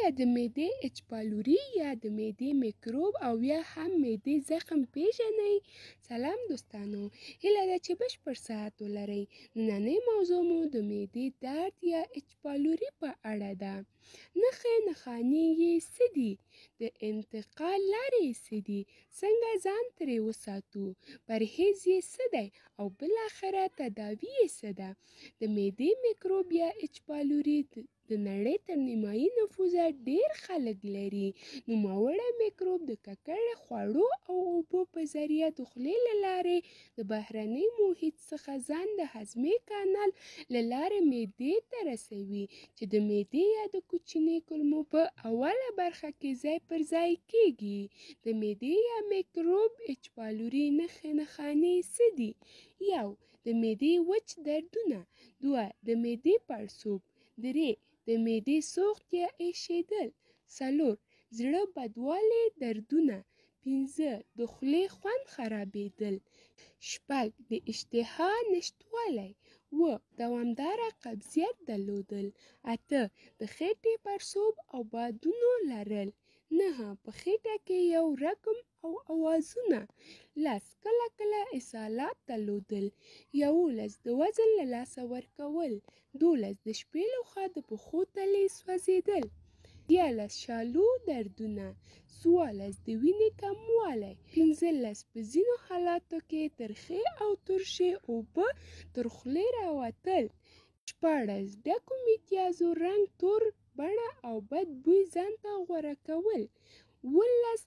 آیا د معدې اچ پالوري یا د معدې میکروب او یا هم معدې زخم پیژنئ؟ سلام دوستانو، هیله ده چې بشپړ صحت ولرئ. نننۍ موضوع مو د معدې درد یا اچ پالوري په اړه ده. نښې نښانې یې څه دي؟ د انتقال لارې یې څه دي؟ څنګه ځان ترې وساتو؟ پرهیز یې څه دی؟ او بالاخره تداوی یې څه ده؟ د معدې میکروب یا اچ پالوري د نړۍ تر نیمایي نفوذه ډېر خلک لري. نوموړی میکروب د ککړې خوړو او اوبو په ذریعه د خولې له لارې د بهرني محیط څخه ځان د هضمي کانال له لارې معدې ته رسوي چې د معدې یا د کوچنۍ کولمو په اوله برخه کې ځای پر ځای کېږي. د معدې یا میکروب اچ پالوري نښې نښانې څه دي؟ 1. د معدې وچ دردونه. 2. د معدې پړسوب. 3. د معدې سوخت یا ایشېدل. 4. زړه بدوالی دردونه. 5. د خولې خوند خرابېدل. 6. د اشتها نشتوالی. 7. دوامداره قبضیت درلودل. 8. د خېټې پړسوب او بادونو لرل. 9. په خېټه کې یو رګم او اوازونه. 10. کله کله اسهالات درلودل. 11. د وزن له لاسه ورکول. 12. د شپې لخوا د پښو تلې سوځېدل. 13. شالو دردونه. 14. د وینې کموالی. 15. په ځینو حالاتو کې ترخې او ترشې اوبه تر خولې راوتل. 14. ډکو میتیازو رنګ، تور بڼه او بد بوی ځان ته غوره کول. 15.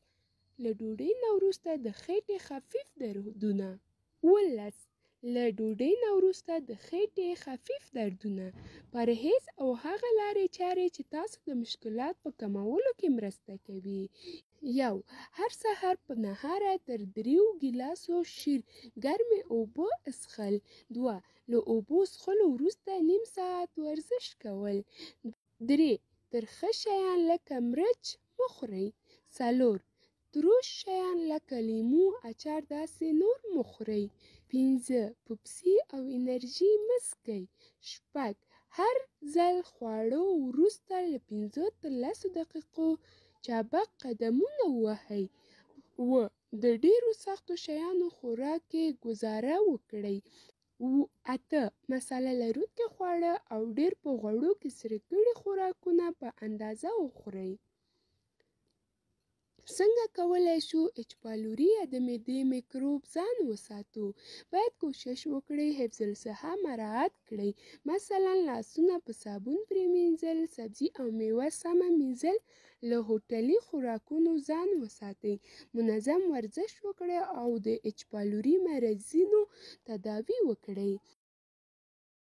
له ډوډۍ نه وروسته د خېټې خفیف دردونه. 15. له ډوډۍ نه وروسته د خېټې خفیف دردونه. پرهیز او هغه لارې چارې چې تاسو د مشکلات په کمولو کې مرسته کوي. 1. هر سهار په نهاره تر 3 ګیلاسو شیر ګرمې اوبه څښل. 2. له اوبو څښلو وروسته نیم ساعت ورزش کول. 3. ترخه شیان لکه مرچ مه خورئ. 4. تروش شیان لکه لیمو، اچار داسې نور مه خورئ. 5. پپسي او انرژي مه څښئ. 6. هر ځل خواړو وروسته له 5 تر 10 دقیقو چابک قدمونه ووهئ. 7. د ډېرو سختو شیانو خوراک کې ګوزاره وکړئ. 8. مساله لرونکي خواړه او ډېر په غوړو کې سره کړي خوراکونه په اندازه وخورئ. څنګه کولی شو اچ پالوري یا د معدې میکروب ځان وساتو؟ باید کوشش وکړئ حفظ الصحه مراعات کړئ، مثلا لاسونه په صابون پرېمنځل، سبزي او میوه سمه مینځل. له هوټلي خوراکونو ځان وساتئ، منظم ورزش وکړئ او د اچ پالوري مرضونو تداوی وکړئ.